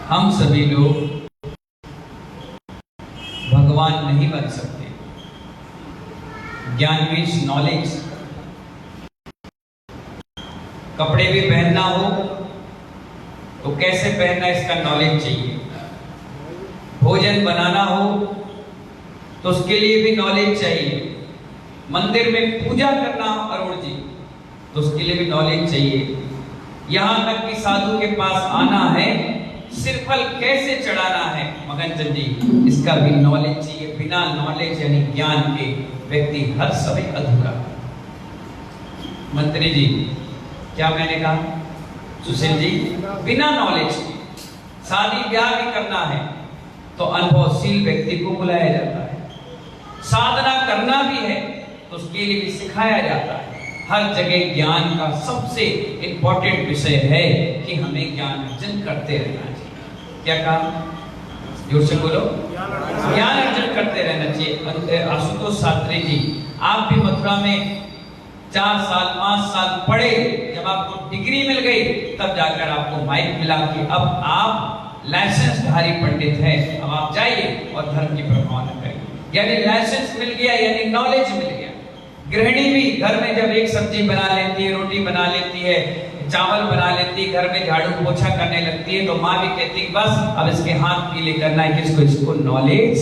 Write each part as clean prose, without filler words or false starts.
हम सभी लोग भगवान नहीं बन सकते। ज्ञान मीन्स नॉलेज। कपड़े भी पहनना हो तो कैसे पहनना इसका नॉलेज चाहिए। भोजन बनाना हो तो उसके लिए भी नॉलेज चाहिए। मंदिर में पूजा करना हो अरुण जी तो उसके लिए भी नॉलेज चाहिए। यहां तक कि साधु के पास आना है, सिरफल कैसे चढ़ाना है मगन चंद जी, इसका भी नॉलेज चाहिए। बिना नॉलेज यानी ज्ञान के व्यक्ति हर समय अधूरा। मंत्री जी क्या मैंने कहा, सुशील जी, बिना नॉलेज के शादी ब्याह भी करना है तो अनुभवशील व्यक्ति को बुलाया जाता है। साधना करना भी है तो उसके लिए भी सिखाया जाता है। हर जगह ज्ञान का सबसे इंपॉर्टेंट विषय है कि हमें ज्ञान अर्जन करते रहना चाहिए। क्या कहा, जोर से बोलो, ज्ञान अर्जन करते रहना चाहिए। आशुतोष शास्त्री जी, आप भी मथुरा में 4 साल 5 साल पढ़े, जब आपको डिग्री मिल गई तब जाकर आपको माइक मिला कि अब आप लाइसेंसधारी पंडित हैं, अब आप जाइए और धर्म की प्रभावना करिए। यानी लाइसेंस मिल गया, यानी नॉलेज मिल गया। गृहिणी भी घर में जब एक सब्जी बना लेती है, रोटी बना लेती है, चावल बना लेती है, घर में झाड़ू पोछा करने लगती है तो माँ भी कहती है बस अब इसके हाथ पीले करना है। किसको? इसको नॉलेज।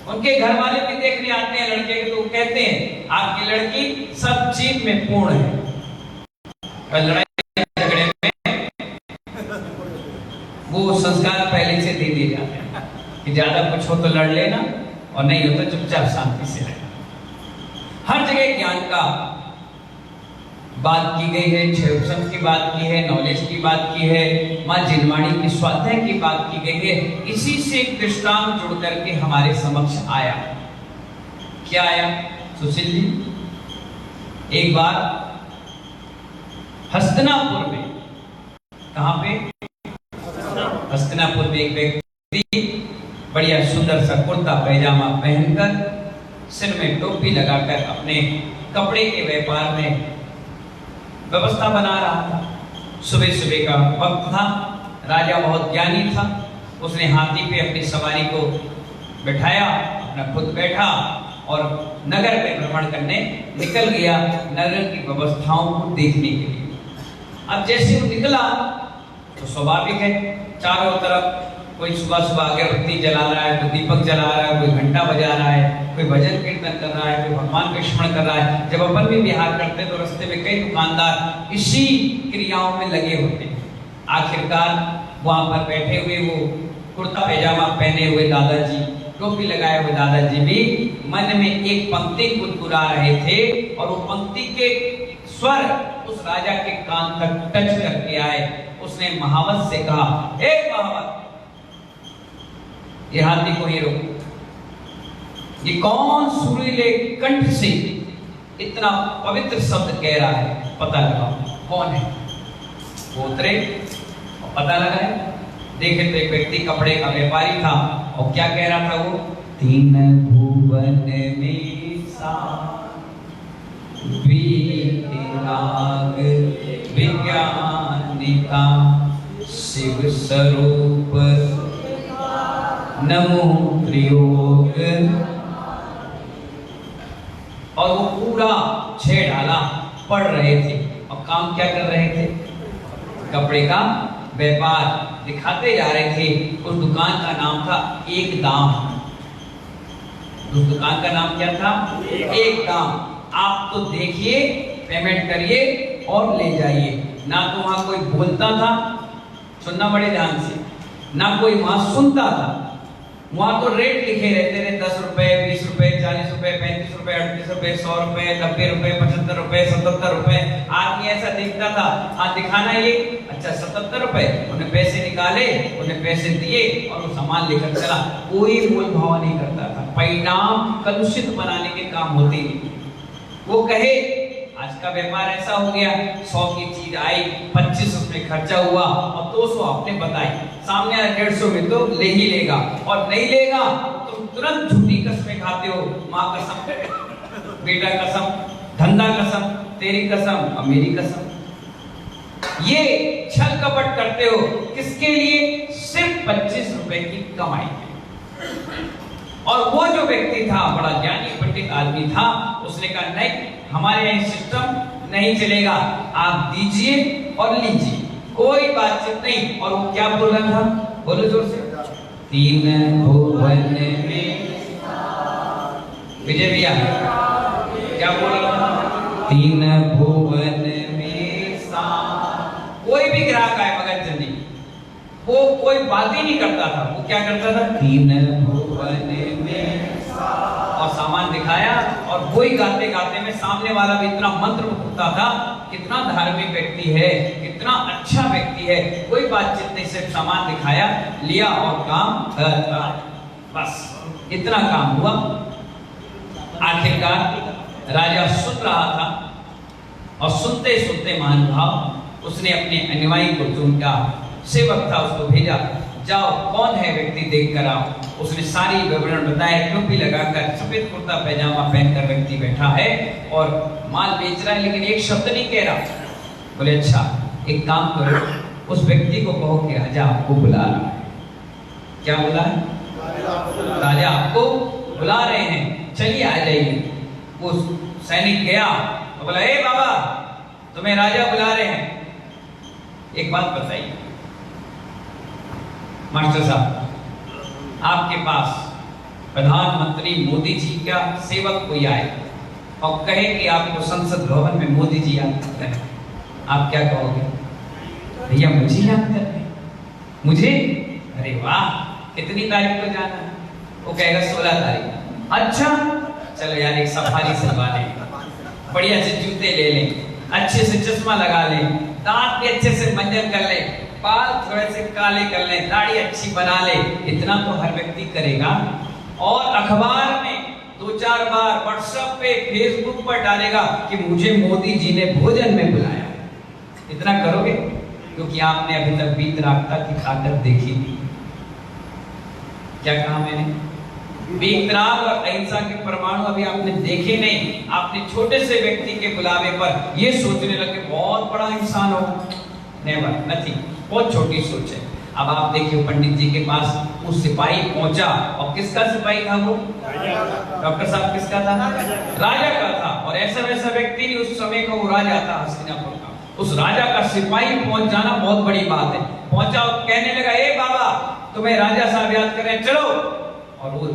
उनके घर वाले भी देखने आते हैं लड़के के तो कहते हैं आपकी लड़की सब चीज में पूर्ण है। लड़ाई झगड़े में वो संस्कार पहले से दे दिए जाते हैं कि ज्यादा कुछ हो तो लड़ लेना और नहीं हो तो चुपचाप शांति से रहना। हर जगह ज्ञान का बात की गई है, क्षेत्रम की बात की है, नॉलेज की बात की है, माँ जिनवाणी की स्वाध्याय की बात की गई है। इसी से एक दृष्टांत जुड़ करके हमारे समक्ष आया। क्या आया सुशील जी? एक बार हस्तिनापुर में, कहां पे? हस्तिनापुर में एक व्यक्ति बढ़िया सुंदर सा कुर्ता पैजामा पहनकर, सिर में टोपी लगाकर अपने कपड़े के व्यापार में व्यवस्था बना रहा था। सुबह सुबह का वक्त था, राजा बहुत ज्ञानी था। उसने हाथी पे अपनी सवारी को बैठाया, अपना खुद बैठा और नगर में भ्रमण करने निकल गया, नगर की व्यवस्थाओं को देखने के लिए। अब जैसे वो निकला तो स्वाभाविक है चारों तरफ कोई सुबह सुबह अगरबत्ती जला रहा है, कोई दीपक जला रहा है, कोई घंटा बजा रहा है, कोई भजन कीर्तन कर रहा है, कोई भगवान का स्मरण कर रहा है। जब अपन भी बिहार करते तो रास्ते में कई दुकानदार इसी क्रियाओं में लगे होते हैं। आखिरकार वहां पर बैठे हुए वो कुर्ता पैजामा पहने हुए दादाजी, टोपी लगाए हुए दादाजी भी मन में एक पंक्ति गुनगुना रहे थे और वो पंक्ति के स्वर उस राजा के कान तक टच करके आए। उसने महावत से कहा, हे महावत, ये हाथी को ही रोको। ये कौन सुरीले कंठ से इतना पवित्र शब्द कह रहा है, पता लगाओ कौन है। वो उतरे और पता लगाए, देखे तो एक व्यक्ति कपड़े का व्यापारी था और क्या कह रहा था वो, 3 भुवन में वीतराग विज्ञानिका शिव स्वरूप नमो त्रियोग। और वो पूरा 6 ढाला पढ़ रहे थे और काम क्या कर रहे थे, कपड़े का व्यापार दिखाते जा रहे थे। उस दुकान का नाम था एक दाम। उस दुकान का नाम क्या था? एक दाम। आप तो देखिए, पेमेंट करिए और ले जाइए। ना तो वहां कोई बोलता था, सुनना बड़े ध्यान से, ना कोई वहां सुनता था। वहां तो रेट लिखे रहते थे, 10 रुपए, 20 रुपए, 40 रुपए, 35 रुपए, 38 रुपए, 100 रुपए, 90 रुपए, 75 रुपए, 77 रुपए। आदमी ऐसा देखता था, आज दिखाना ये, अच्छा 77 रुपए, उन्हें पैसे निकाले, उन्हें पैसे दिए और वो सामान लेकर चला। कोई मोल भाव नहीं करता था। परिणाम कलुषित बनाने के काम होते नहीं। वो कहे आज का व्यापार ऐसा हो गया, 100 की चीज आई, 25 उसमें खर्चा हुआ और 200 आपने बताई, सामने 150 में तो ले ही लेगा, और नहीं लेगा तो तुरंत झूठी कसमें खाते हो। माँ कसम, बेटा कसम, धंधा कसम, तेरी कसम और मेरी कसम। ये छल कपट करते हो किसके लिए? 25 रुपए की कमाई है। और वो जो व्यक्ति था बड़ा ज्ञानी पंडित आदमी था, उसने कहा नहीं, हमारे यहाँ सिस्टम नहीं चलेगा, आप दीजिए और लीजिए, कोई बातचीत नहीं। और वो क्या बोल रहा था, बोलो जोर से, 3 भुवन में विजय भैया क्या बोल रहा था, 3 भुवन में कोई भी ग्राहक आए मगर जल्दी, वो कोई बात ही नहीं करता था, वो क्या करता था, 3 भुवन में, और सामान दिखाया और वही गाते गाते में सामने वाला भी इतना मंत्र उठता था, कितना धार्मिक व्यक्ति है, कितना अच्छा व्यक्ति है, कोई बातचीत नहीं, सिर्फ सामान दिखाया, लिया और काम बस इतना काम हुआ। आखिरकार राजा सुन रहा था और सुनते सुनते महानुभाव उसने अपने अनुयायी को, जो उनका सेवक था, उसको भेजा, जाओ कौन है व्यक्ति देख कर आओ। उसने सारी विवरण बताया, टोपी लगाकर सफेद कुर्ता पैजामा पहनकर व्यक्ति बैठा है और माल बेच रहा है, लेकिन एक शब्द नहीं कह रहा। बोले अच्छा एक काम करो, उस व्यक्ति को कहो कि राजा आपको बुला रहा है। क्या बुला है, राजा आपको बुला रहे हैं, चलिए आ जाइए। वो सैनिक गया और बोला, ए बाबा तुम्हें राजा बुला रहे हैं। एक बात बताइए मास्टर साहब, आपके पास प्रधानमंत्री मोदी जी का सेवक कोई आए और कहे कि आपको संसद भवन में मोदी जी याद करते हैं, आप क्या कहोगे? भैया मुझे याद कर रहे हैं, मुझे? अरे वाह, कितनी तारीख को जाना है? वो कहेगा 16 तारीख। अच्छा चलो यार एक सफारी सिलवा लें, बढ़िया से जूते ले लें, अच्छे से चश्मा लगा लें, दांत भी अच्छे से मंजन कर लें, बाल थोड़े से काले कर लें, दाढ़ी अच्छी बना ले। इतना तो हर व्यक्ति करेगा और अखबार में 2-4 बार व्हाट्सएप पे फेसबुक पर डालेगा कि मुझे मोदी जी ने भोजन में बुलाया। इतना करोगे? क्योंकि आपने अभी तक वीतरागता की ताकत देखी नहीं। क्या कहा मैंने? वीतराग और अहिंसा के परमाणु अभी आपने देखे नहीं। आपने छोटे से व्यक्ति के बुलावे पर ये सोचने लगे बहुत बड़ा इंसान होगा। नेवर, नथिंग, बहुत छोटी सोच है। अब आप देखिए पंडित जी के पास वो सिपाही पहुंचा, और किसका सिपाही था वो? डॉक्टर साहब किसका था? राजा का था। और ऐसा वैसा व्यक्ति नहीं, उस समय का वो राजा था हस्तिनापुर का। उस राजा का सिपाही पहुंच जाना बहुत बड़ी बात है। पहुंचा और कहने लगा, ए बाबा तुम्हें राजा साहब याद कर रहे हैं, चलो। और वो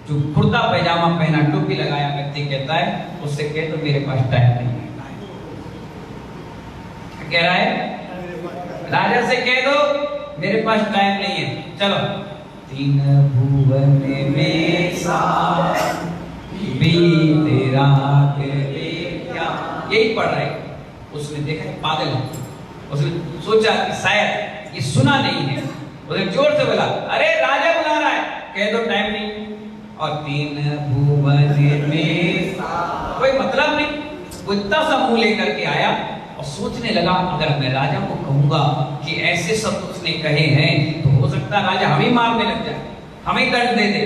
जो कुर्ता पैजामा पहना, टोपी लगाया व्यक्ति कहता है, उससे कह तो मेरे पास टाइम नहीं है। कह रहा है, राजा से कह दो मेरे पास टाइम नहीं है, चलो। 3 भुवन में बीते रात यही पढ़ रहे। उसने देखा पागल है, उसने सोचा कि शायद ये सुना नहीं है। उसने जोर से बोला, अरे राजा बुला रहा है, कह दो टाइम नहीं। और 3 भुवन में कोई मतलब नहीं। वो इतना सा मुंह लेकर के आया और सोचने लगा, अगर मैं राजा को कहूंगा कि ऐसे शब्द उसने कहे हैं तो हो सकता है राजा हमें मारने लग जाए, हमें दंड दे दे।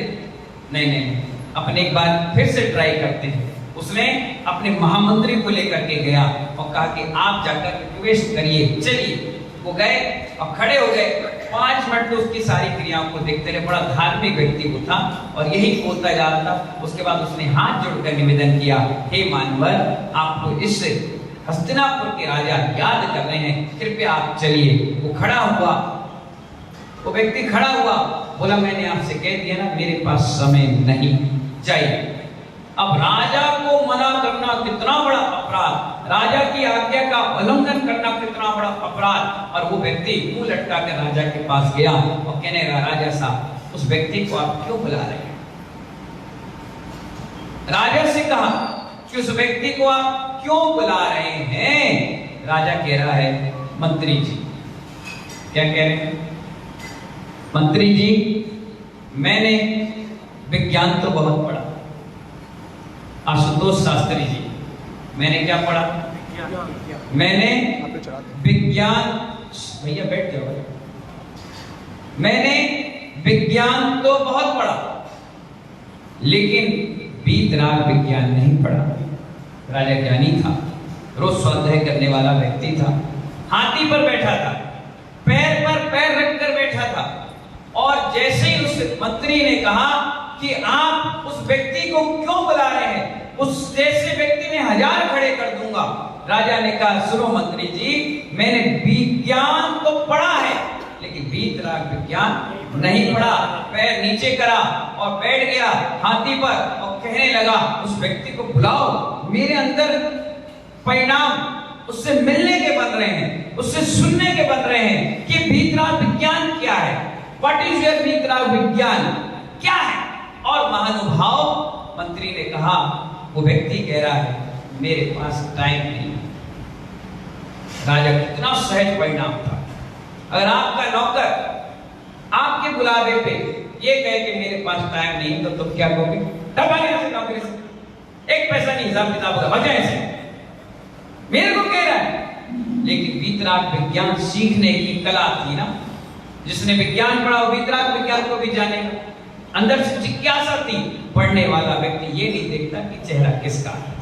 नहीं, अपने एक बार फिर से ट्राई करते हैं। उसने अपने महामंत्री को लेकर के गया और कहा कि आप जाकर रिक्वेस्ट करिए। चलिए, वो गए और खड़े हो गए। 5 मिनट तो उसकी सारी क्रियाओं को देखते रहे। बड़ा धार्मिक व्यक्ति वो था और यही बोलता जा रहा था। उसके बाद उसने हाथ जोड़कर निवेदन किया, हे मानवर, आपको इस हस्तिनापुर के राजा याद कर रहे हैं, कृपया आप चलिए। वो खड़ा हुआ, वो व्यक्ति खड़ा हुआ, बोला मैंने आपसे कह दिया ना मेरे पास समय नहीं, जाइए। अब राजा को मना करना कितना बड़ा अपराध, राजा की आज्ञा का उल्लंघन करना कितना बड़ा अपराध। और वो व्यक्ति मुंह लटका कर राजा के पास गया और कहने लगा, राजा साहब उस व्यक्ति को आप क्यों बुला रहे हैं? राजा से कहा कि उस व्यक्ति को आप क्यों बुला रहे हैं? राजा कह रहा है, मंत्री जी। क्या कह रहे हैं? मंत्री जी, मैंने विज्ञान तो बहुत पढ़ा। आशुतोष शास्त्री जी, मैंने क्या पढ़ा? मैंने विज्ञान, भैया बैठ जाओ। मैंने विज्ञान तो बहुत पढ़ा, लेकिन वीतराग विज्ञान नहीं पढ़ा। राजा ज्ञानी था, रोज स्वाध्याय करने वाला व्यक्ति था, हाथी पर बैठा था, पैर पर पैर रखकर बैठा था, जैसे ही उस मंत्री ने कहा कि आप उस व्यक्ति को क्यों बुला रहे हैं, उस जैसे व्यक्ति में 1000 खड़े कर दूंगा। राजा ने कहा, सुनो मंत्री जी, मैंने विज्ञान तो पढ़ा है लेकिन वीतराग विज्ञान नहीं पढ़ा। पैर नीचे करा और बैठ गया हाथी पर और कहने लगा, उस व्यक्ति को बुलाओ, मेरे अंदर परिणाम उससे मिलने के बन रहे हैं, उससे सुनने के बन रहे हैं कि वीतराग विज्ञान क्या है। व्हाट इज योर वीतराग विज्ञान, क्या है? और महानुभाव मंत्री ने कहा, वो व्यक्ति कह रहा है, मेरे पास टाइम नहीं। राजा कितना सहज परिणाम था। अगर आपका नौकर आपके बुलावे पे ये कहे कि मेरे पास टाइम नहीं, तो तुम क्या कहोगे? नौकरी से, एक पैसा नहीं, हिसाब किताब होगा, वजह से मेरे को कह रहा है। लेकिन वीतराग विज्ञान सीखने की कला थी ना, जिसने विज्ञान पढ़ा वो वीतराग विज्ञान को भी जानेगा। अंदर से जिज्ञासा थी। पढ़ने वाला व्यक्ति ये नहीं देखता कि चेहरा किसका है,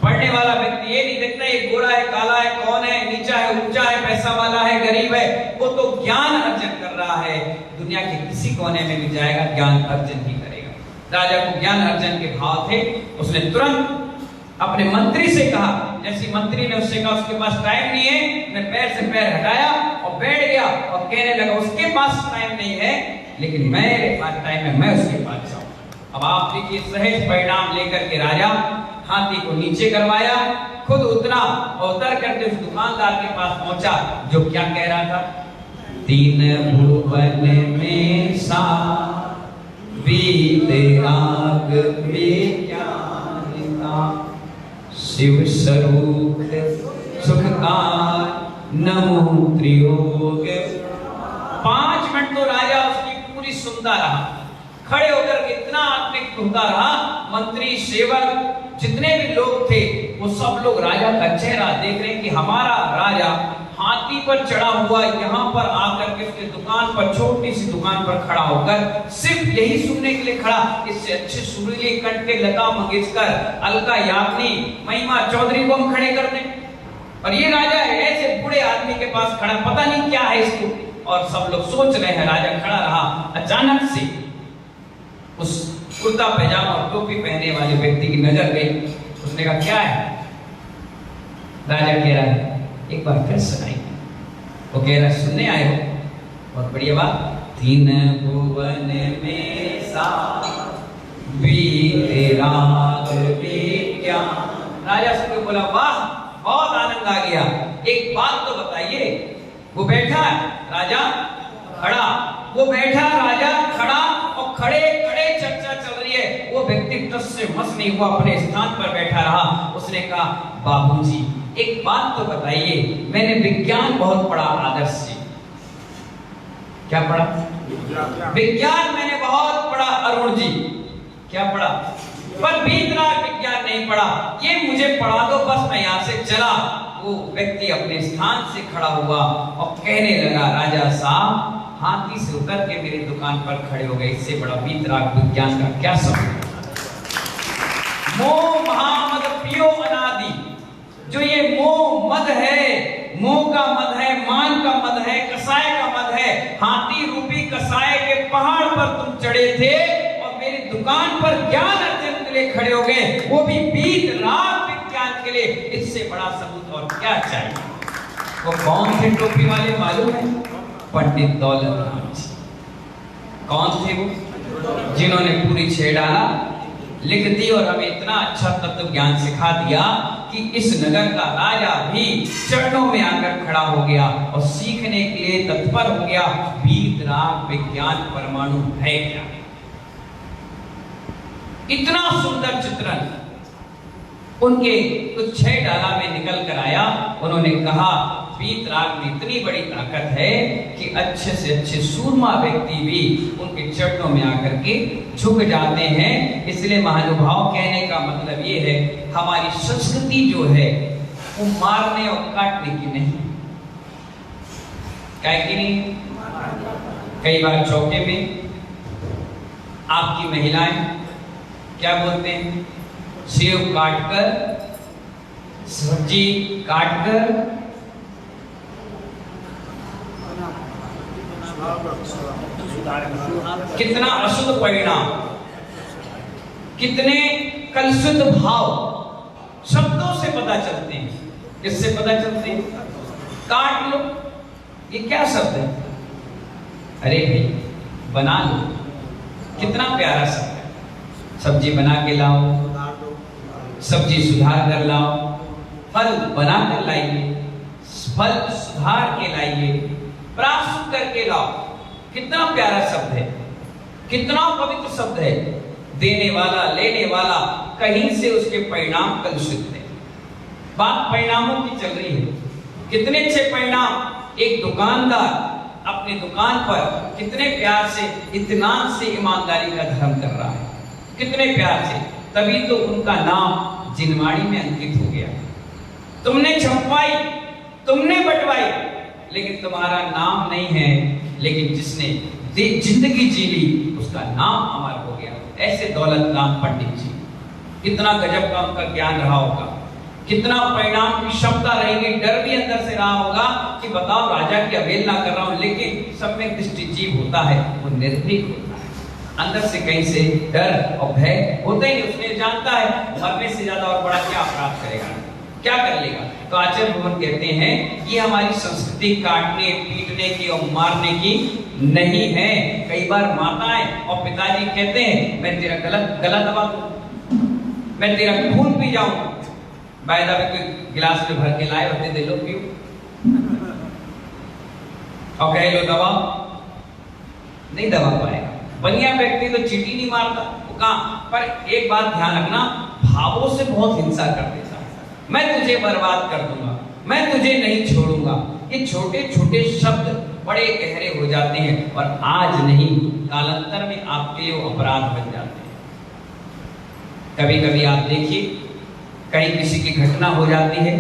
पढ़ने वाला व्यक्ति ये नहीं देखता ये गोरा है, काला है, कौन है, नीचा है, ऊंचा है, पैसा वाला है, गरीब है। वो तो ज्ञान अर्जन कर रहा है, दुनिया के किसी कोने में भी जाएगा, ज्ञान अर्जन ही करेगा। राजा को ज्ञान अर्जन के भाव थे। उसने तुरंत अपने मंत्री से कहा, जैसे मंत्री ने उससे कहा उसके पास टाइम नहीं है, ने पैर से पैर हटाया और बैठ गया और कहने लगा, उसके पास टाइम नहीं है लेकिन मेरे पास टाइम है, मैं उसके पास जाऊं। अब आप देखिए, सहज परिणाम लेकर के राजा हाथी को नीचे करवाया, खुद उतरा और उतर करके उस दुकानदार के पास पहुंचा जो क्या कह रहा था, 3 भुवन में सा वीतराग विज्ञानिता, शिव स्वरूप सुखकार नमो त्रियोग। 5 मिनट तो राजा उसकी पूरी सुनता रहा, खड़े होकर इतना आत्मिक होता रहा। मंत्री, सेवक, जितने भी लोग थे वो सब लोग राजा का चेहरा देख रहे हैं कि हमारा राजा हाथी पर चढ़ा हुआ यहाँ पर आकर के उसके दुकान पर, छोटी सी दुकान पर खड़ा होकर सिर्फ यही सुनने के लिए खड़ा। इससे अच्छे सुरीले कंठ के लता मंगेशकर, अलका याग्निक, महिमा चौधरी को हम खड़े कर दें, और ये राजा है ऐसे बूढ़े आदमी के पास खड़ा, पता नहीं क्या है इसको। और सब लोग सोच रहे हैं, राजा खड़ा रहा। अचानक से उस कुर्ता पैजामा और टोपी पहने वाले व्यक्ति की नजर गई। उसने कहा, क्या है? राजा कह रहा है, एक बार फिर सुनाई। वो कह रहा, सुनने आए हो? बहुत बढ़िया बात। 3 भुवन में सा वीतराग विज्ञान। राजा से बोला, वाह, बहुत आनंद आ गया। एक बात तो बताइए। वो बैठा राजा खड़ा, वो बैठा राजा खड़ा, और खड़े खड़े चर्चा चल रही है। वो व्यक्ति टस से मस नहीं हुआ, अपने स्थान पर बैठा रहा। उसने कहा, बाबूजी एक बात तो बताइए, मैंने विज्ञान बहुत पढ़ा आदर्श से। क्या पढ़ा? विज्ञान मैंने बहुत पढ़ा अरुण जी। क्या पढ़ा? पर वीतराग विज्ञान नहीं पढ़ा। ये मुझे पढ़ा दो बस, मैं यहाँ से चला। वो व्यक्ति अपने स्थान से खड़ा हुआ और कहने लगा, राजा साहब हाथी से उतर के मेरी दुकान पर खड़े हो गए, इससे बड़ा वीतराग विज्ञान का क्या सबूत? मोह महामद पियो अनादि। जो ये मोह मद है, मोह का मद है, मान का मद है, कसाय का मद है। हाथी रूपी कसाय के पहाड़ पर तुम चढ़े थे और मेरी दुकान पर ज्ञान अर्जन के लिए खड़े हो गए, वो भी वीतराग विज्ञान के लिए। इससे बड़ा सबूत और क्या चाहिए? वो कौन थे टोपी वाले मालूम है? पंडित दौलत राम जी। कौन थे वो? जिन्होंने पूरी 6 डाला लिख दी और हमें इतना अच्छा तत्व ज्ञान सिखा दिया कि इस नगर का राजा भी चरणों में आकर खड़ा हो गया और सीखने के लिए तत्पर हो गया। वीतराग विज्ञान परमाणु है क्या? इतना सुंदर चित्रण उनके कुछ 6 डाला में निकल कर आया। उन्होंने कहा, वीतराग में इतनी बड़ी ताकत है कि अच्छे से अच्छे सूरमा व्यक्ति भी उनके चरणों में आकर के झुक जाते हैं। इसलिए महानुभाव कहने का मतलब ये है, हमारी संस्कृति जो है वो मारने और काटने की नहीं। क्या कि नहीं? कई बार चौके में आपकी महिलाएं क्या बोलते हैं? सेव काटकर, सब्जी काटकर कितना अशुद्ध परिणाम, कितने कलुषित भाव शब्दों से पता चलते हैं। किससे पता चलते हैं? काट लो, ये क्या शब्द है? अरे भाई बना लो, कितना प्यारा शब्द है। सब्जी बना के लाओ, सब्जी सुधार कर लाओ, फल बना कर लाइए, फल सुधार के लाइए, प्राप्त करके लाओ। कितना प्यारा शब्द है, कितना पवित्र शब्द है। देने वाला लेने वाला, कहीं से उसके परिणाम कलुषित है। बात परिणामों की चल रही है। कितने अच्छे परिणाम। एक दुकानदार अपनी दुकान पर कितने प्यार से, इत्मीनान से ईमानदारी का धर्म कर रहा है, कितने प्यार से, तभी तो उनका नाम जिनवाड़ी में अंकित हो गया। तुमने छपवाई, तुमने बंटवाई, लेकिन तुम्हारा नाम नहीं है। लेकिन जिसने जिंदगी जी ली उसका नाम अमर हो गया। ऐसे दौलत राम पंडित जी, कितना गजब का उनका ज्ञान रहा होगा, कितना परिणाम की क्षमता रहेगी। डर भी अंदर से रहा होगा कि बताओ राजा की अवहेलना कर रहा हूं, लेकिन सब में दृष्टि जीव होता है, वो निर्भीक होता है। अंदर से कहीं से डर और भय होता ही नहीं। उसने जानता है मरने से ज्यादा और बड़ा क्या अपराध करेगा, क्या कर लेगा। तो आचार्य भगवान कहते हैं ये हमारी संस्कृति काटने पीटने की और मारने की नहीं है। कई बार माताएं और पिताजी कहते हैं मैं तेरा गला दबा दूं, मैं तेरा खून पी जाऊं। बायदा में कोई गिलास में भर के लाए होते, दे लो पियो, और कहे लो दबा, नहीं दबा पाएगा। बढ़िया व्यक्ति तो चींटी नहीं मारता, वो कहां। पर एक बात ध्यान रखना, भावों से बहुत हिंसा कर देता है। मैं तुझे बर्बाद कर दूंगा, मैं तुझे नहीं छोड़ूंगा। ये छोटे छोटे शब्द बड़े गहरे हो जाते हैं और आज नहीं कालांतर में आपके लिए अपराध बन जाते हैं। कभी कभी आप देखिए कहीं किसी की घटना हो जाती है,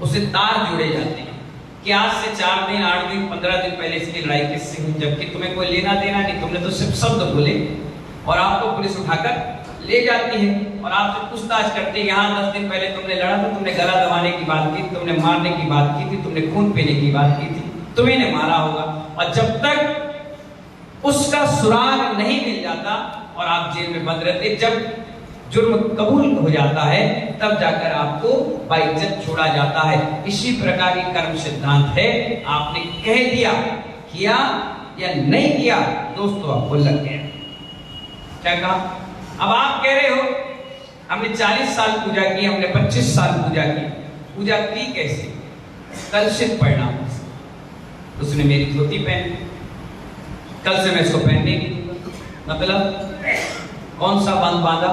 उसे तार जुड़े जाते हैं कि आज से 4 दिन 8 दिन 15 दिन पहले इसकी लड़ाई किससे हुई, जबकि तुम्हें कोई लेना देना नहीं, तुमने तो सिर्फ शब्द बोले। और आपको पुलिस उठाकर ले जाती है और आपसे पूछताछ करती है, यहाँ 10 दिन पहले तुमने लड़ा था, तुमने गला दबाने की बात की, तुमने मारने की बात की थी, तुमने खून पीने की बात की थी, तुम्हें ने मारा होगा। और जब तक उसका सुराग नहीं मिल जाता और आप जेल में बंद रहते, जब जुर्म कबूल हो जाता है तब जाकर आपको बाइज्जत छोड़ा जाता है। इसी प्रकार की कर्म सिद्धांत है। आपने कह दिया, किया या नहीं किया, दोस्तों आपको लग गया। क्या कहा? अब आप कह रहे हो हमने 40 साल पूजा की, हमने 25 साल पूजा की। पूजा की कैसे? कलुषित परिणाम। उसने मेरी धोती पहनी, कल से मैं इसको पहनने नहीं दूंगा। मतलब कौन सा बंध बांधा,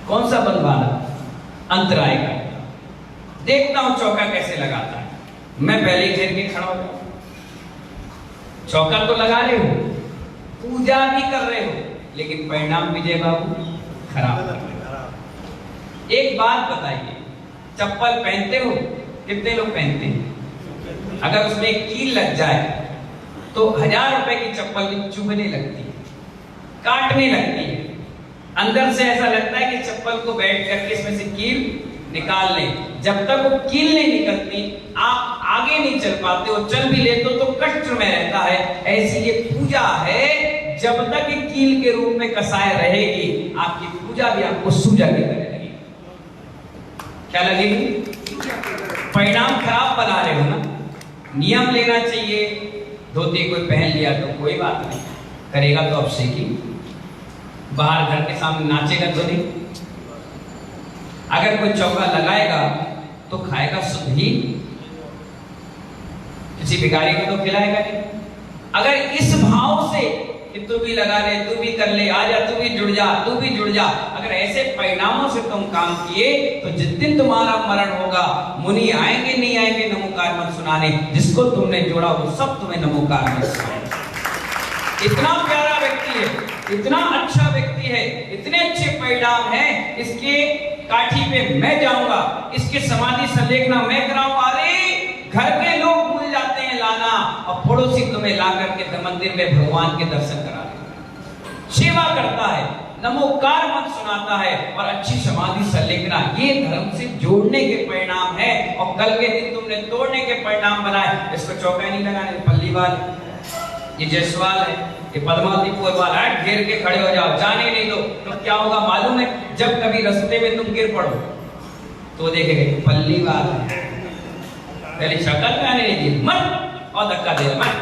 कौन सा बंध बांधा? अंतराय का। देखता हूं चौका कैसे लगाता है। मैं पहले ही घेर के खड़ा हो जाऊं। चौका तो लगा रहे हो, पूजा भी कर रहे हो, लेकिन परिणाम विजय बाबू खराब कर रहे हो। एक बात बताइए, चप्पल पहनते हो? कितने लोग पहनते हैं? अगर उसमें एक कील लग जाए तो 1000 रुपए की चप्पल भी चुभने लगती है, काटने लगती है। अंदर से ऐसा लगता है कि चप्पल को बैठ करके इसमें से कील निकाल लें। जब तक वो कील नहीं निकलती आप आगे नहीं चल पाते हो। चल भी लेते हो तो कष्ट में रहता है। ऐसी ये पूजा है, जब तक ये कील के रूप में कसाय रहेगी आपकी पूजा भी आपको सूजा की तरह लगेगी। क्या लगेगी? परिणाम खराब बना रहे हो ना। नियम लेना चाहिए, धोती कोई पहन लिया तो कोई बात नहीं, करेगा तो अब से की, बाहर घर के सामने नाचेगा तो नहीं। अगर कोई चौका लगाएगा तो खाएगा शुद्ध ही, किसी भिखारी को तो खिलाएगा नहीं। अगर इस भाव से कि तू भी लगा ले, तू भी कर ले, आजा तू भी जुड़ जा, तू भी जुड़ जा, अगर ऐसे परिणामों से तुम काम किए तो जिस दिन तुम्हारा मरण होगा मुनि आएंगे नहीं आएंगे नमोकार मत सुनाने। जिसको तुमने जोड़ा वो सब तुम्हें नमोकार मत सुनाएंगे। इतना प्यारा व्यक्ति है, इतना अच्छा व्यक्ति है, इतने अच्छे परिणाम हैं, इसके काठी पे मैं जाऊंगा, इसके समाधि संलेखना मैं कराऊंगा। अरे घर के लोग भूल जाते हैं लाना, और पड़ोसी तुम्हें ला करके मंदिर में भगवान के दर्शन करा देता, सेवा करता है, नमोकार मत सुनाता है और अच्छी समाधि संलेखना। ये धर्म से जोड़ने के परिणाम है। और कल के दिन तुमने तोड़ने के परिणाम बनाए। इसको चौका नहीं लगाने, पल्ली वाले ये जायसवाल है, ये पद्मावती पोरवाल है, घेर के खड़े हो जाओ, जाने नहीं दो। तो क्या होगा मालूम है? जब कभी रास्ते में तुम गिर पड़ो तो देखेंगे पल्लीवाल है, पहले शक्ल में आने नहीं दी, मत और धक्का दे मत,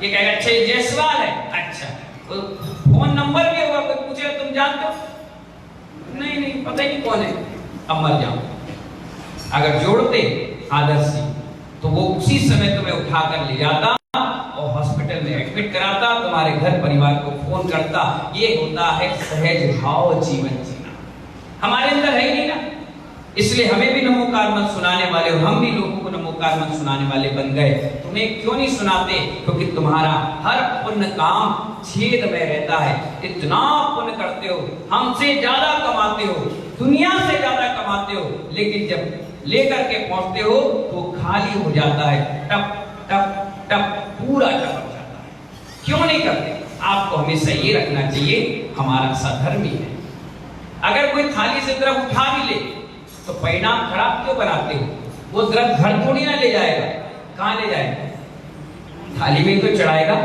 ये कहेगा अच्छा ये जायसवाल है, अच्छा तो फोन नंबर भी होगा, कोई पूछे तुम जानते हो? नहीं नहीं पता ही नहीं कौन है, अब मर जाओ। अगर जोड़ते आदर्श जी तो वो उसी समय तुम्हें उठाकर ले जाता और हॉस्पिटल में एडमिट कराता, तुम्हारे घर परिवार को फोन करता। ये होता है सहज भाव जीवन जीना, हमारे अंदर है ही नहीं ना। इसलिए हमें भी नमोकार मंत्र सुनाने वाले और हम भी लोगों को नमोकार मंत्र सुनाने वाले बन गए। तुम्हें क्यों नहीं सुनाते? क्योंकि तुम्हारा हर पुण्य काम छेद में रहता है। इतना पुण्य करते हो, हमसे ज्यादा कमाते हो, दुनिया से ज्यादा कमाते हो, लेकिन जब लेकर के पहुंचते हो तो खाली हो जाता है, टप टप टप पूरा टपक जाता है। क्यों नहीं करते? आपको हमेशा ये रखना चाहिए हमारा सधर्मी है। अगर कोई थाली से द्रव उठा भी ले तो परिणाम खराब क्यों बनाते हो? वो द्रव घर थोड़ी ना ले जाएगा, कहां ले जाएगा? थाली में तो चढ़ाएगा।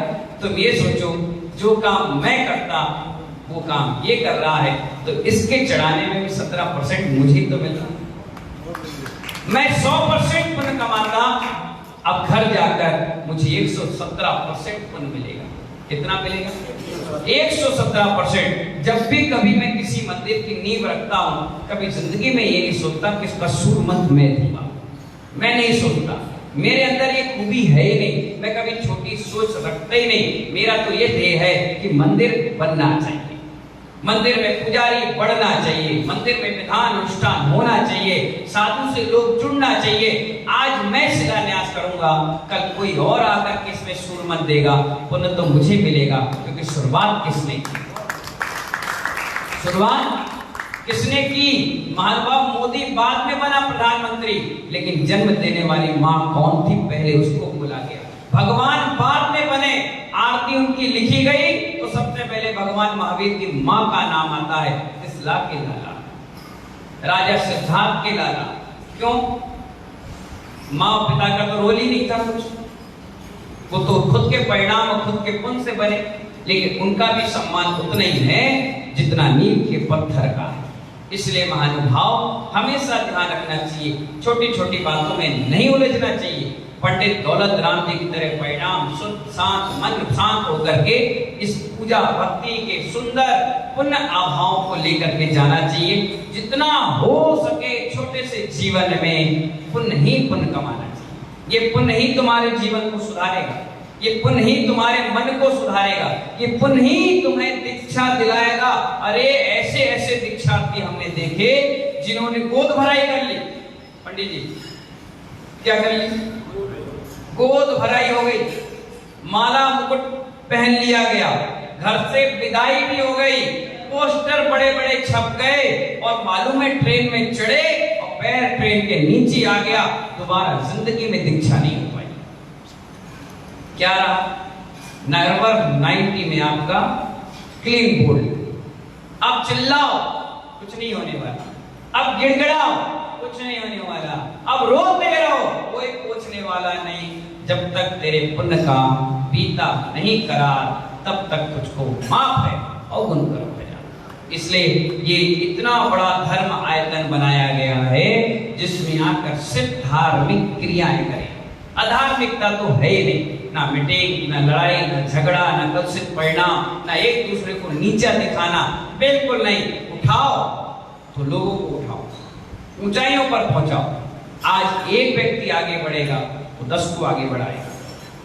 तुम ये सोचो जो काम मैं करता वो काम ये कर रहा है, तो इसके चढ़ाने में भी 17% मुझे तो मिलता। मैं 100% पुण्य कमाता, अब घर जाकर मुझे 117% पुण्य मिलेगा। कितना मिलेगा? 117%। जब भी कभी मैं किसी मंदिर की नींव रखता हूं, कभी जिंदगी में ये नहीं सोचता कि इसका सूरमंत मैं दूंगा, मैं नहीं सोचता। मेरे अंदर ये खूबी है ही नहीं, मैं कभी छोटी सोच रखता ही नहीं। मेरा तो ये ध्येय है कि मंदिर बनना चाहिए, मंदिर में पुजारी बढ़ना चाहिए, मंदिर में विधान अनुष्ठान होना चाहिए, साधु से लोग जुड़ना चाहिए। आज मैं शिलान्यास करूंगा, कल कोई और आकर के इसमें सूरमंत देगा, पुण्य तो मुझे मिलेगा, क्योंकि शुरुआत किसने की? शुरुआत किसने की? महानुभाव मोदी बाद में बना प्रधानमंत्री, लेकिन जन्म देने वाली माँ कौन थी? पहले उसको बोला गया। भगवान बाद में बने, आरती उनकी लिखी गई तो सबसे पहले भगवान महावीर की माँ का नाम आता है, त्रिशला के लाला, राजा सिद्धार्थ के लाला। क्यों? माँ और पिता का तो रोल ही नहीं था कुछ, वो तो खुद के परिणाम और खुद के पुण्य से बने, लेकिन उनका भी सम्मान उतना ही है जितना नींव के पत्थर का है। इसलिए महानुभाव हमेशा ध्यान रखना चाहिए, छोटी छोटी बातों में नहीं उलझना चाहिए। पंडित दौलत राम जी की तरह परिणाम शुद्ध शांत मन शांत होकर के इस पूजा भक्ति के सुंदर पुण्य आभाओं को लेकर के जाना चाहिए। जितना हो सके छोटे से जीवन में पुण्य ही पुण्य कमाना चाहिए। ये पुण्य ही तुम्हारे जीवन को सुधारेगा, ये पुण्य ही तुम्हारे मन को सुधारेगा, ये पुण्य ही तुम्हें दीक्षा दिलाएगा। अरे ऐसे ऐसे दीक्षार्थी हमने देखे जिन्होंने गोद भराई कर ली। पंडित जी क्या कर ली? गोद भराई हो गई, माला मुकुट पहन लिया गया, घर से विदाई भी हो गई, पोस्टर बड़े बड़े छप गए, और मालूम है ट्रेन में चढ़े और पैर ट्रेन के नीचे आ गया, दोबारा जिंदगी में दीक्षा नहीं हो पाई। क्या रहा? नवंबर 90 में आपका क्लीन बोल्ड। अब चिल्लाओ कुछ नहीं होने वाला, अब गिड़गिड़ाओ कुछ नहीं होने वाला, अब रोते रहो कोई पूछने वाला नहीं। जब तक तेरे पुण्य का पीता नहीं करार, तब तक तुझको माफ है और गुण करो भजन। इसलिए ये इतना बड़ा धर्म आयतन बनाया गया है जिसमें आकर सिर्फ धार्मिक क्रियाएं करें। अधार्मिकता तो है ही नहीं, ना मीटिंग, ना लड़ाई, ना झगड़ा, ना कलुषित परिणाम, ना एक दूसरे को नीचा दिखाना, बिल्कुल नहीं। उठाओ तो लोगों को उठाओ, ऊंचाइयों पर पहुंचाओ। आज एक व्यक्ति आगे बढ़ेगा तो 10 को आगे बढ़ाएगा।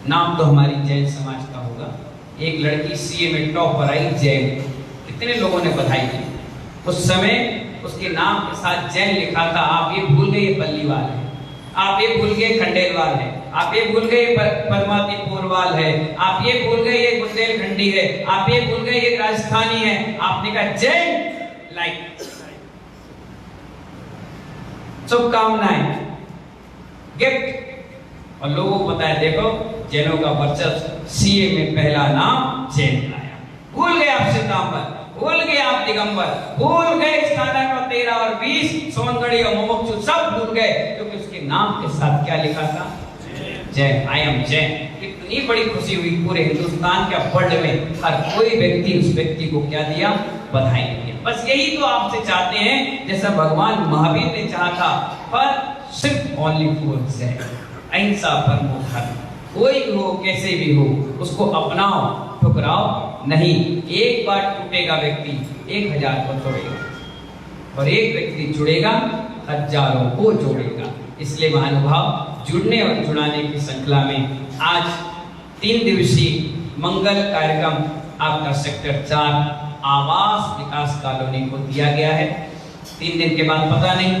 नाम तो हमारी जैन समाज का होगा। एक लड़की सीए में टॉपर आई, जैन, कितने लोगों ने बधाई दी। उस समय उसके नाम के साथ जैन लिखा था। आप ये भूल गए ये पल्लीवाल है, आप ये भूल गए खंडेलवाल है, आप ये भूल गए पद्मावती पोरवाल है, आप ये भूल गए ये बुंदेलखंडी है, आप ये भूल गए ये राजस्थानी है। आपने कहा जैन लाइक शुभकामनाएं, गिफ्ट। और लोगों को पता है, देखो जैनों का वर्चस्व, सीए में पहला नाम जैन लाया। भूल गए आप श्वेतांबर, भूल गए आप दिगंबर, भूल गए स्थानक और 13 और 20, सोनगढ़ी और मुमुक्षु सब भूल गए, क्योंकि उसके नाम के साथ क्या लिखा था? जैन। I am Jane. इतनी बड़ी खुशी हुई पूरे हिंदुस्तान के वर्ल्ड में, हर कोई व्यक्ति उस व्यक्ति को क्या दिया, बधाई दी। बस यही तो आपसे चाहते हैं, जैसा भगवान महावीर ने चाहा था, पर सिर्फ ओनली फोर्स है, अहिंसा परमो धर्म। कोई भी हो, कैसे भी हो, उसको अपनाओ, ठुकराओ नहीं। एक बार टूटेगा व्यक्ति 1000 को तोड़ेगा, और एक व्यक्ति जुड़ेगा हजारों को जोड़ेगा। इसलिए महानुभाव, जुड़ने और जुड़ाने की श्रृंखला में आज 3 दिवसीय मंगल कार्यक्रम आपका सेक्टर 4 आवास विकास कॉलोनी को दिया गया है। 3 दिन के बाद पता नहीं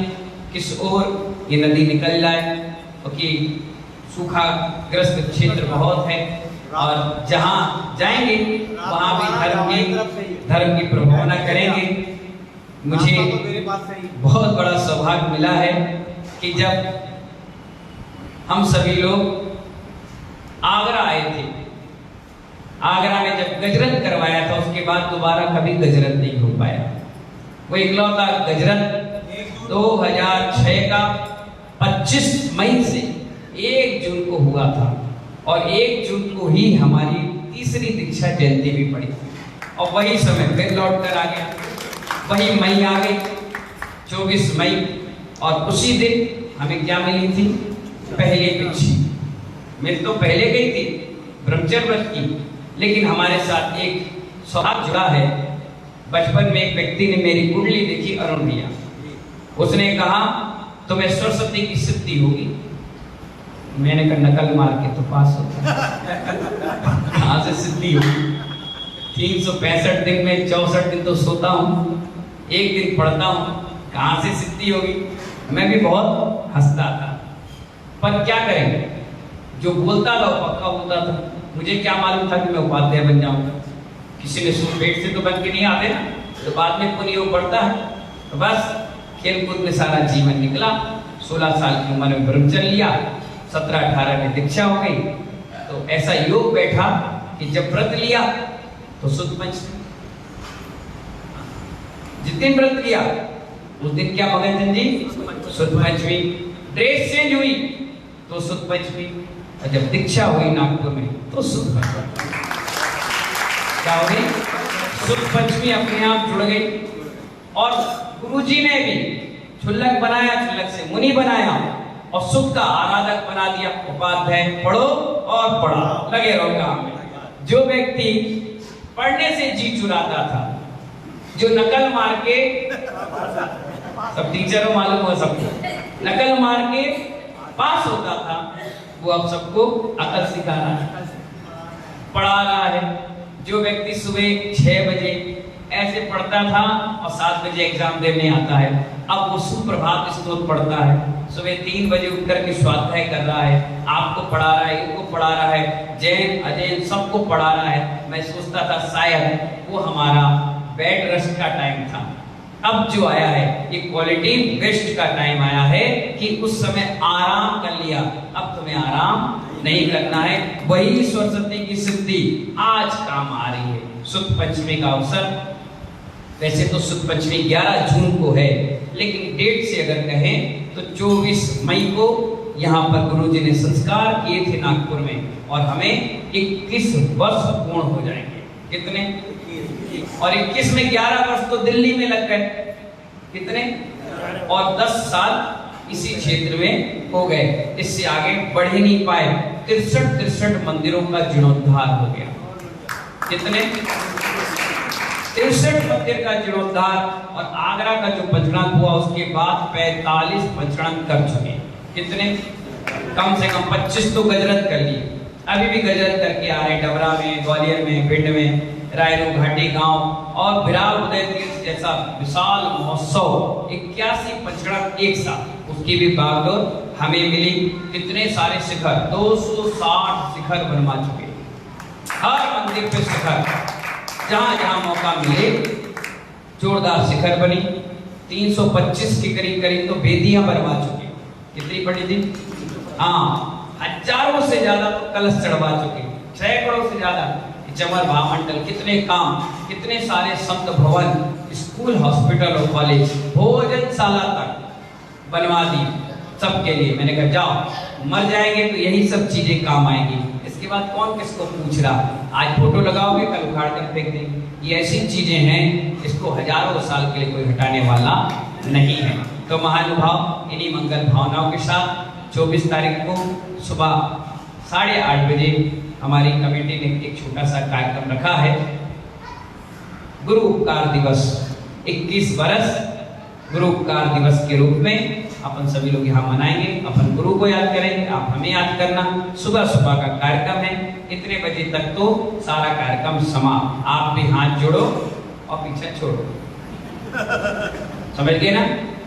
किस ओर ये नदी निकल जाए, क्योंकि सूखाग्रस्त क्षेत्र बहुत है, और जहाँ जाएंगे वहाँ भी धर्म की प्रभावना करेंगे। मुझे बहुत बड़ा सौभाग्य मिला है कि जब हम सभी लोग आगरा आए थे, आगरा में जब गजरत करवाया था, उसके बाद दोबारा कभी गजरत नहीं हो पाया। वो इकलौता गजरत 2006 का 25 मई से 1 जून को हुआ था, और 1 जून को ही हमारी तीसरी दीक्षा जयंती भी पड़ी, और वही समय फिर लौट कर आ गया, वही मई आ गई 24 मई, और उसी दिन हमें क्या मिली थी, पहली भिक्षी। मिल तो पहले गई थी ब्रह्मचर्य व्रत की, लेकिन हमारे साथ एक सौभाग्य जुड़ा है। बचपन में एक व्यक्ति ने मेरी कुंडली देखी, अरुण भैया, उसने कहा तुम्हें सरस्वती की सिद्धि होगी। मैंने कहा नकल मार के तो पास होता है, कहाँ से सिद्धि होगी। 365 दिन में 64 दिन तो सोता हूँ, 1 दिन पढ़ता हूँ, कहाँ से सिद्धि होगी। मैं भी बहुत हंसता था, पर क्या करेंगे, जो बोलता था पक्का होता था। मुझे क्या मालूम था कि मैं उपाध्याय बन जाऊंगा। किसी ने सुन पेट से तो बन के नहीं आते ना, तो बाद में पुण्य बढ़ता है। तो बस खेल कूद में सारा जीवन निकला। 16 साल की उम्र में ब्रह्मचर्य लिया, 17-18 में दीक्षा हो गई। तो ऐसा योग बैठा कि जब व्रत लिया तो सुद पंचमी, जिस दिन व्रत लिया उस दिन क्या मगन जी, सुद पंचमी। ड्रेस चेंज हुई तो सुद पंचमी, और जब दीक्षा हुई नागपुर में तो सुद पंचमी। क्या हो गई, सुद पंचमी अपने आप जुड़ गई। और गुरुजी ने भी क्षुल्लक बनाया, क्षुल्लक से मुनि बनाया, और सुद का आराधक बना दिया। उपाध्याय पढ़ो और पढ़ा, लगे रहो काम में। जो व्यक्ति पढ़ने से जी चुराता था, जो नकल मार के, सब टीचरों मालूम हो सबको, नकल मार के पास होता था, वो अब सबको अकल सिखा रहा है, पढ़ा रहा है। जो व्यक्ति सुबह 6 बजे ऐसे पढ़ता था और 7 बजे एग्जाम देने आता है, अब वो सुप्रभात स्तोत्र पढ़ता है, सुबह 3 बजे उठकर के स्वाध्याय कर रहा है, आपको पढ़ा रहा है, इनको पढ़ा रहा है, जैन अजैन सबको पढ़ा रहा है। मैं सोचता था शायद वो हमारा बेड रेस्ट का टाइम था। अब जो आया है ये क्वालिटी बेस्ट का टाइम आया है कि उस समय आराम कर लिया, अब तुम्हें आराम नहीं करना है। वही सरस्वती की सिद्धि आज काम आ रही है। सुद पंचमी का अवसर, वैसे तो सुद पंचमी 11 जून को है, लेकिन डेट से अगर कहें तो 24 मई को यहाँ पर गुरुजी ने संस्कार किए थे नागपुर में, और हमें 21 वर्ष पूर्ण हो जाएंगे। कितने, और 21 में 11 वर्ष तो दिल्ली में लग गए, कितने, और 10 साल इसी क्षेत्र में हो गए। इससे आगे बढ़ ही नहीं पाए। 63 मंदिरों का जीर्णोद्धार हो गया। कितने, 63 मंदिर का जीर्णोद्धार, और आगरा का जो पंचनाद हुआ उसके बाद 45 पंचनाद कर चुके। कितने, कम से कम 25 तो गजरत कर लिए, अभी भी गजरत करके आ रहे, डबरा में, ग्वालियर में, भिंड में, रायरू घाटी गांव, और विराल उदय तीर्थ जैसा विशाल महोत्सव 81 पंचनाद एक साथ, उसकी भी बागडोर हमें मिली। कितने सारे शिखर, 260 शिखर बनवा चुके, हर मंदिर पे शिखर, जहां जहां मौका मिले जोरदार शिखर बनी। 325 के करीब करीब तो वेदियां बनवा चुके। कितनी बड़ी थी, हाँ, हजारों से ज्यादा तो कलश चढ़वा चुके, सैकड़ों से ज्यादा चमर महामंडल, कितने काम, कितने सारे संत भवन, स्कूल, हॉस्पिटल और कॉलेज, भोजनशाला तक बनवा दी सबके लिए। मैंने कहा जाओ, मर जाएंगे तो यही सब चीजें काम आएंगी। इसके बाद कौन किसको पूछ रहा, आज फोटो लगाओगे कल उखाड़ कर फेंक देंगे। ये ऐसी चीजें हैं इसको हजारों साल के लिए कोई हटाने वाला नहीं है। तो महानुभाव इन्हीं मंगल भावनाओं के साथ 24 तारीख को सुबह 8:30 बजे हमारी कमेटी ने एक छोटा सा कार्यक्रम रखा है। गुरु उपकार दिवस, 21 वर्ष गुरु उपकार दिवस के रूप में अपन सभी लोग यहाँ मनाएंगे। अपन गुरु को याद करेंगे, आप हमें याद करना। सुबह सुबह का कार्यक्रम है, इतने बजे तक तो सारा कार्यक्रम समाप्त। आप भी हाथ जोड़ो और पीछे छोड़ो, समझ गए ना।